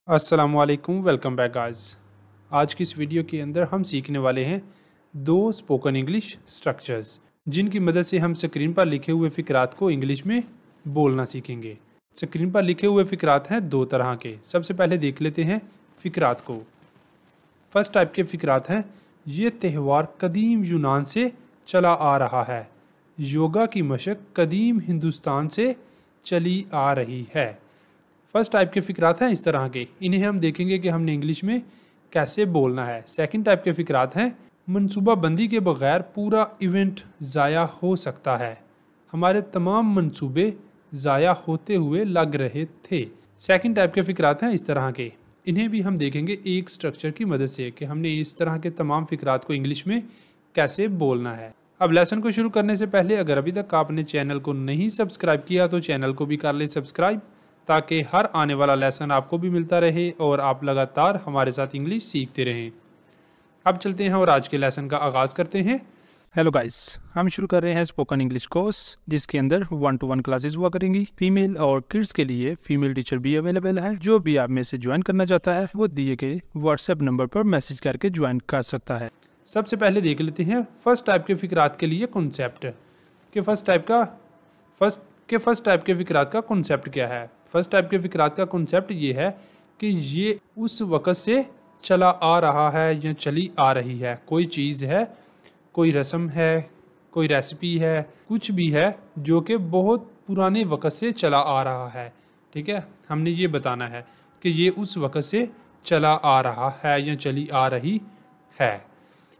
अस्सलामुअलैकुम, welcome back guys. आज की इस वीडियो के अंदर हम सीखने वाले हैं दो स्पोकन इंग्लिश स्ट्रक्चर्स, जिनकी मदद से हम स्क्रीन पर लिखे हुए फ़िक्रात को इंग्लिश में बोलना सीखेंगे। स्क्रीन पर लिखे हुए फ़िक्रात हैं दो तरह के। सबसे पहले देख लेते हैं फ़िक्रात को। फर्स्ट टाइप के फ़िक्रात हैं, ये त्यौहार कदीम यूनान से चला आ रहा है। योगा की मशक कदीम हिंदुस्तान से चली आ रही है। फर्स्ट टाइप के फ़िक्रात हैं इस तरह के, इन्हें हम देखेंगे कि हमने इंग्लिश में कैसे बोलना है। सेकंड टाइप के फ़िक्रात हैं, मनसूबा बंदी के बगैर पूरा इवेंट ज़ाया हो सकता है। हमारे तमाम मंसूबे ज़ाया होते हुए लग रहे थे। सेकंड टाइप के फ़िक्रात हैं इस तरह के, इन्हें भी हम देखेंगे एक स्ट्रक्चर की मदद से कि हमने इस तरह के तमाम फ़िक्रात को इंग्लिश में कैसे बोलना है। अब लेसन को शुरू करने से पहले अगर अभी तक आपने चैनल को नहीं सब्सक्राइब किया तो चैनल को भी कर ले सब्सक्राइब, ताकि हर आने वाला लेसन आपको भी मिलता रहे और आप लगातार हमारे साथ इंग्लिश सीखते रहें। अब चलते हैं और आज के लेसन का आगाज़ करते हैं। हेलो गाइस, हम शुरू कर रहे हैं स्पोकन इंग्लिश कोर्स, जिसके अंदर 1-to-1 क्लासेस हुआ करेंगी। फीमेल और किड्स के लिए फीमेल टीचर भी अवेलेबल है। जो भी आप में से ज्वाइन करना चाहता है वो दिए गए व्हाट्सएप नंबर पर मैसेज करके ज्वाइन कर सकता है। सबसे पहले देख लेते हैं फर्स्ट टाइप के फ़िक्रात के लिए कॉन्सेप्ट कि फर्स्ट टाइप के फ़िक्रात का कॉन्सेप्ट क्या है। फर्स्ट टाइप के फ़िक्रात का कॉन्सेप्ट ये है कि ये उस वक़्त से चला आ रहा है या चली आ रही है। कोई चीज़ है, कोई रस्म है, कोई रेसिपी है, कुछ भी है जो कि बहुत पुराने वक़्त से चला आ रहा है। ठीक है, हमने ये बताना है कि ये उस वक़्त से चला आ रहा है या चली आ रही है।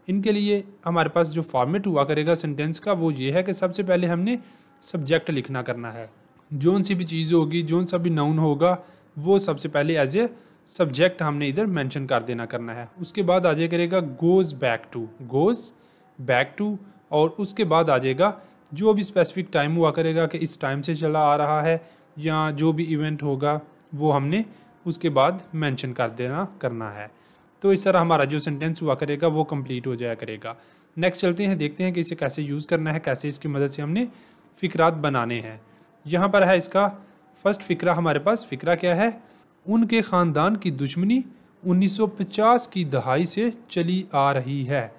इनके लिए हमारे पास जो फॉर्मेट हुआ करेगा सेंटेंस का वो ये है कि सबसे पहले हमने सब्जेक्ट लिखना करना है। जोन सी भी चीज़ होगी, जोन सा भी नाउन होगा, वो सबसे पहले एज ए सब्जेक्ट हमने इधर मेंशन कर देना करना है। उसके बाद आ जाए करेगा गोज़ बैक टू, और उसके बाद आ जाएगा जो भी स्पेसिफिक टाइम हुआ करेगा कि इस टाइम से चला आ रहा है, या जो भी इवेंट होगा वो हमने उसके बाद मेंशन कर देना करना है। तो इस तरह हमारा जो सेंटेंस हुआ करेगा वो कंप्लीट हो जाया करेगा। नेक्स्ट चलते हैं, देखते हैं कि इसे कैसे यूज़ करना है, कैसे इसकी मदद से हमने फ़िक्रात बनाने हैं। यहाँ पर है इसका फर्स्ट फ़िक्रा। हमारे पास फ़िक्रा क्या है, उनके ख़ानदान की दुश्मनी 1950 की दहाई से चली आ रही है।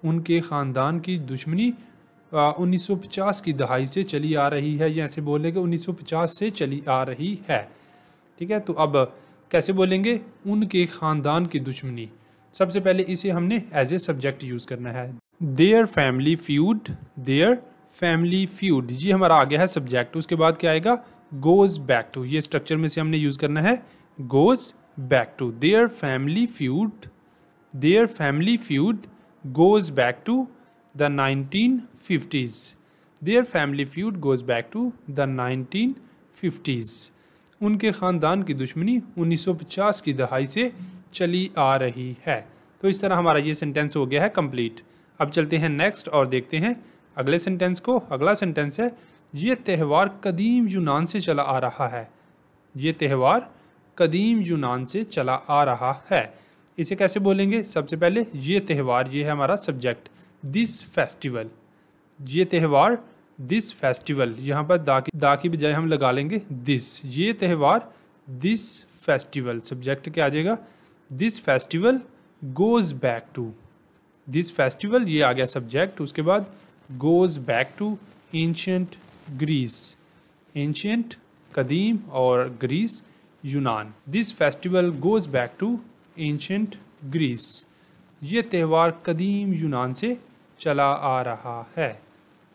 उनके ख़ानदान की दुश्मनी 1950 की दहाई से चली आ रही है, या ऐसे बोलेंगे 1950 से चली आ रही है। ठीक है, तो अब कैसे बोलेंगे उनके ख़ानदान की दुश्मनी। सबसे पहले इसे हमने एज ए सब्जेक्ट यूज़ करना है। देयर फैमिली फ्यूड, ये हमारा आ गया है सब्जेक्ट। उसके बाद क्या आएगा, गोज़ बैक टू। ये स्ट्रक्चर में से हमने यूज़ करना है goes back to. Their family feud goes back to the 1950s। Their family feud goes back to the 1950s। उनके ख़ानदान की दुश्मनी 1950 की दहाई से चली आ रही है। तो इस तरह हमारा ये सेंटेंस हो गया है कंप्लीट। अब चलते हैं नेक्स्ट और देखते हैं अगले सेंटेंस को। अगला सेंटेंस है, ये त्यौहार कदीम यूनान से चला आ रहा है। ये त्यौहार कदीम यूनान से चला आ रहा है। इसे कैसे बोलेंगे, सबसे पहले ये त्यौहार, ये है हमारा सब्जेक्ट, दिस फेस्टिवल। ये त्यौहार दिस फेस्टिवल, यहाँ पर दा की बजाय हम लगा लेंगे दिस। ये त्यौहार दिस फेस्टिवल, सब्जेक्ट क्या आ जाएगा, this festival goes back to. This festival, ये आ गया सब्जेक्ट। उसके बाद goes back to ancient Greece. Ancient कदीम और ग्रीस यूनान। This festival goes back to ancient Greece. ये त्यौहार कदीम यूनान से चला आ रहा है।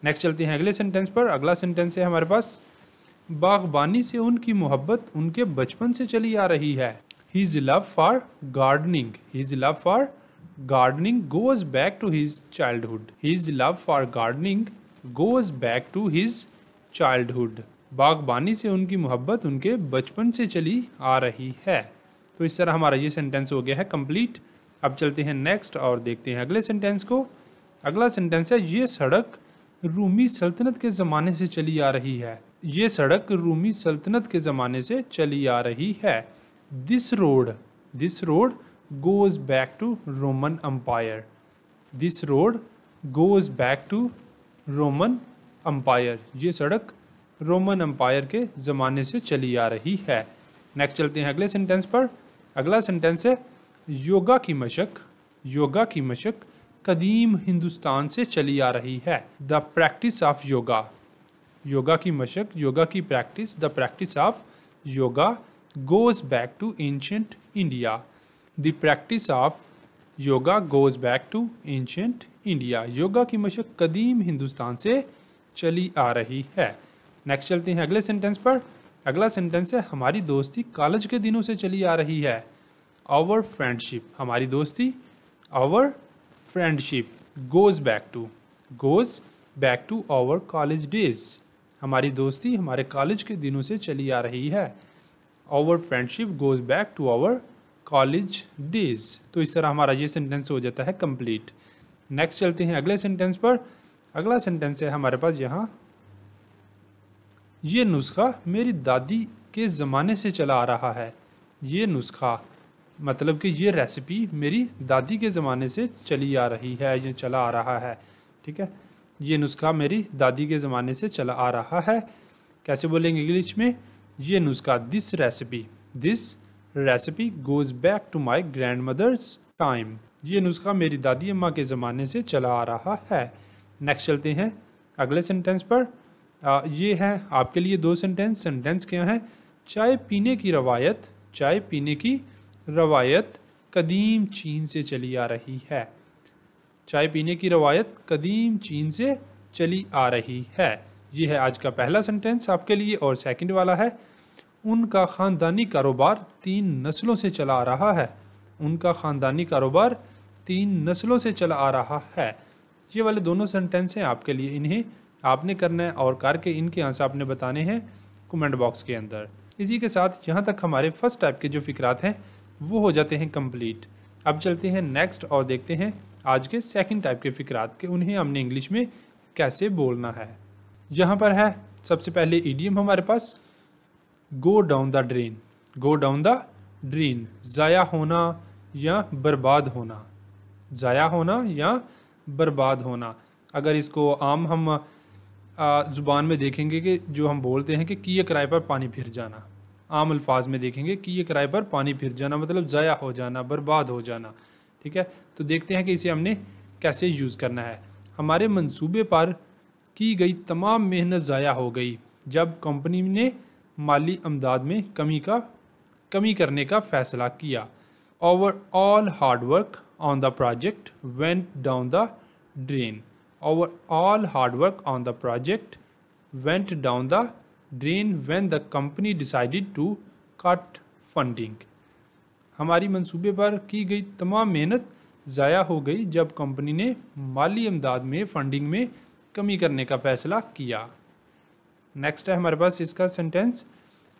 नेक्स्ट चलते हैं अगले सेंटेंस पर। अगला सेंटेंस है हमारे पास, बागबानी से उनकी मोहब्बत उनके बचपन से चली आ रही है। His love for gardening goes back to his childhood. His love for gardening goes back to his childhood. बागबानी से उनकी मोहब्बत उनके बचपन से चली आ रही है। तो इस तरह हमारा ये सेंटेंस हो गया है कंप्लीट। अब चलते हैं नेक्स्ट और देखते हैं अगले सेंटेंस को। अगला सेंटेंस है, ये सड़क रूमी सल्तनत के ज़माने से चली आ रही है। ये सड़क रूमी सल्तनत के ज़माने से चली आ रही है। This road goes back to Roman empire. This road goes back to Roman empire. ये सड़क रोमन अम्पायर के ज़माने से चली आ रही है। नेक्स्ट चलते हैं अगले सेंटेंस पर। अगला सेंटेंस है योगा की मशक कदीम हिंदुस्तान से चली आ रही है। द प्रैक्टिस ऑफ योगा की मशक, योगा की practice, the practice of yoga goes back to ancient India. The practice of yoga goes back to ancient India. Yoga की मशक कदीम हिंदुस्तान से चली आ रही है। नेक्स्ट चलते हैं अगले सेंटेंस पर। अगला सेंटेंस है हमारी दोस्ती कॉलेज के दिनों से चली आ रही है। आवर फ्रेंडशिप, हमारी दोस्ती, our friendship goes back to our college days. हमारी दोस्ती हमारे कॉलेज के दिनों से चली आ रही है। Our friendship goes back to our college days. तो इस तरह हमारा ये सेंटेंस हो जाता है कंप्लीट। नेक्स्ट चलते हैं अगले सेंटेंस पर। अगला सेंटेंस है हमारे पास यहाँ, ये नुस्खा मेरी दादी के ज़माने से चला आ रहा है। ये नुस्खा मतलब कि ये रेसिपी मेरी दादी के ज़माने से चली आ रही है, ये चला आ रहा है। ठीक है, ये नुस्खा मेरी दादी के ज़माने से चला आ रहा है। कैसे बोलेंगे इंग्लिश में? ये नुस्खा, this recipe goes back to my grandmother's time. ये नुस्खा मेरी दादी अम्मा के ज़माने से चला आ रहा है। नेक्स्ट चलते हैं अगले सेंटेंस पर। ये हैं आपके लिए दो सेंटेंस क्या हैं? चाय पीने की रवायत कदीम चीन से चली आ रही है। चाय पीने की रवायत कदीम चीन से चली आ रही है। ये है आज का पहला सेंटेंस आपके लिए। और सेकंड वाला है, उनका ख़ानदानी कारोबार 3 नस्लों से चला आ रहा है। उनका ख़ानदानी कारोबार 3 नस्लों से चला आ रहा है। ये वाले दोनों सेंटेंस हैं आपके लिए। इन्हें आपने करना है और करके इनके आंसर आपने बताने हैं कमेंट बॉक्स के अंदर। इसी के साथ यहाँ तक हमारे फर्स्ट टाइप के जो फिक्रात हैं वो हो जाते हैं कंप्लीट। अब चलते हैं नेक्स्ट और देखते हैं आज के सेकंड टाइप के फिक्रात के, उन्हें हमने इंग्लिश में कैसे बोलना है। यहाँ पर है सबसे पहले ईडियम हमारे पास, गो डाउन द ड्रेन। ज़ाया होना या बर्बाद होना। अगर इसको आम हम ज़ुबान में देखेंगे कि जो हम बोलते हैं कि किए किराए पर पानी फिर जाना, आम अल्फाज में देखेंगे किए किराए पर पानी फिर जाना मतलब ज़ाया हो जाना, बर्बाद हो जाना। ठीक है, तो देखते हैं कि इसे हमने कैसे यूज़ करना है। हमारे मंसूबे पर की गई तमाम मेहनत ज़ाया हो गई जब कंपनी ने माली अमदाद में कमी करने का फ़ैसला किया। Over all hard work on the project went down the drain. Our all hard work on the project went down the drain when the company decided to cut funding. हमारी मंसूबे पर की गई तमाम मेहनत ज़ाया हो गई जब कंपनी ने माली इमदाद में फंडिंग में कमी करने का फ़ैसला किया। नेक्स्ट है हमारे पास इसका सेंटेंस,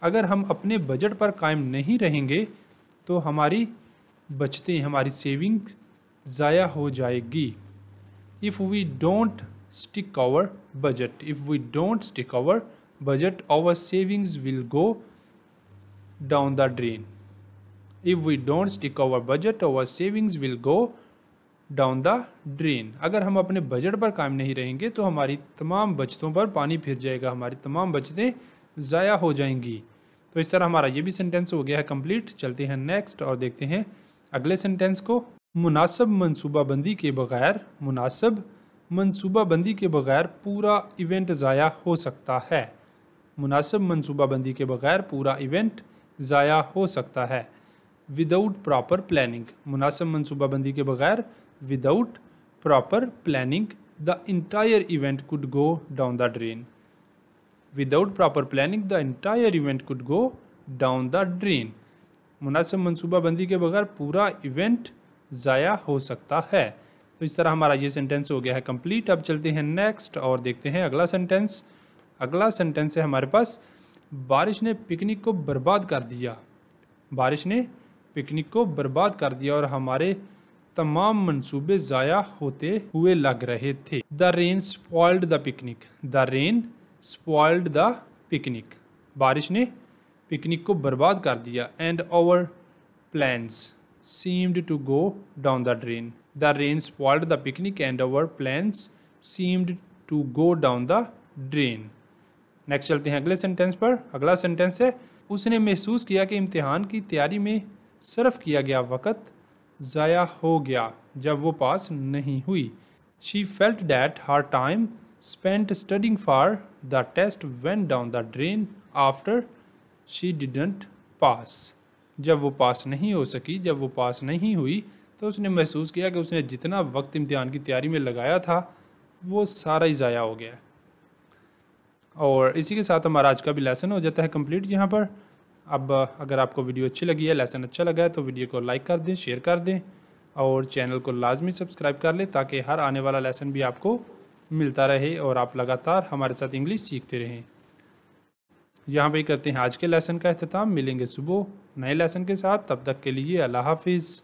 अगर हम अपने बजट पर कायम नहीं रहेंगे तो हमारी बचतें, हमारी सेविंग ज़ाया हो जाएगी। If we don't stick our budget, our savings will go down the drain. If we don't stick our budget, our savings will go down the drain. अगर हम अपने बजट पर कायम नहीं रहेंगे तो हमारी तमाम बचतों पर पानी फिर जाएगा, हमारी तमाम बचतें ज़ाया हो जाएंगी। तो इस तरह हमारा ये भी सेंटेंस हो गया है कंप्लीट। चलते हैं नेक्स्ट और देखते हैं अगले सेंटेंस को। मुनासिब मनसूबाबंदी के बगैर पूरा इवेंट ज़ाया हो सकता है। मुनासिब मनसूबाबंदी के बगैर पूरा इवेंट ज़ाया हो सकता है। विदाउट प्रॉपर प्लानिंग, मुनासिब मनसूबाबंदी के बगैर without proper planning the entire event could go down the drain. Without proper planning the entire event could go down the drain. मुनासिब मनसूबाबंदी के बगैर पूरा इवेंट ज़ाया हो सकता है। तो इस तरह हमारा ये सेंटेंस हो गया है कंप्लीट। अब चलते हैं नेक्स्ट और देखते हैं अगला सेंटेंस। अगला सेंटेंस है हमारे पास, बारिश ने पिकनिक को बर्बाद कर दिया। बारिश ने पिकनिक को बर्बाद कर दिया और हमारे तमाम मंसूबे ज़ाया होते हुए लग रहे थे। The rain spoiled the picnic. The rain spoiled the picnic. बारिश ने पिकनिक को बर्बाद कर दिया। And our plans seemed to go down the drain. The rain spoiled the picnic and our plans seemed to go down the drain. Next चलते हैं अगले sentence पर। अगला सेंटेंस है, उसने महसूस किया कि इम्तिहान की तैयारी में सर्फ किया गया वक़्त ज़ाया हो गया जब वो पास नहीं हुई। She felt that her time spent studying for the test went down the drain after she didn't pass. जब वो पास नहीं हो सकी, जब वो पास नहीं हुई, तो उसने महसूस किया कि उसने जितना वक्त इम्तिहान की तैयारी में लगाया था वो सारा ही ज़ाया हो गया। और इसी के साथ हमारा आज का भी लेसन हो जाता है कंप्लीट यहाँ पर। अब अगर आपको वीडियो अच्छी लगी है, लेसन अच्छा लगा है, तो वीडियो को लाइक कर दें, शेयर कर दें और चैनल को लाजमी सब्सक्राइब कर लें ताकि हर आने वाला लेसन भी आपको मिलता रहे और आप लगातार हमारे साथ इंग्लिश सीखते रहें। यहाँ पे करते हैं आज के लेसन का अख्ताम। मिलेंगे सुबह नए लेसन के साथ, तब तक के लिए अल्लाह हाफिज़।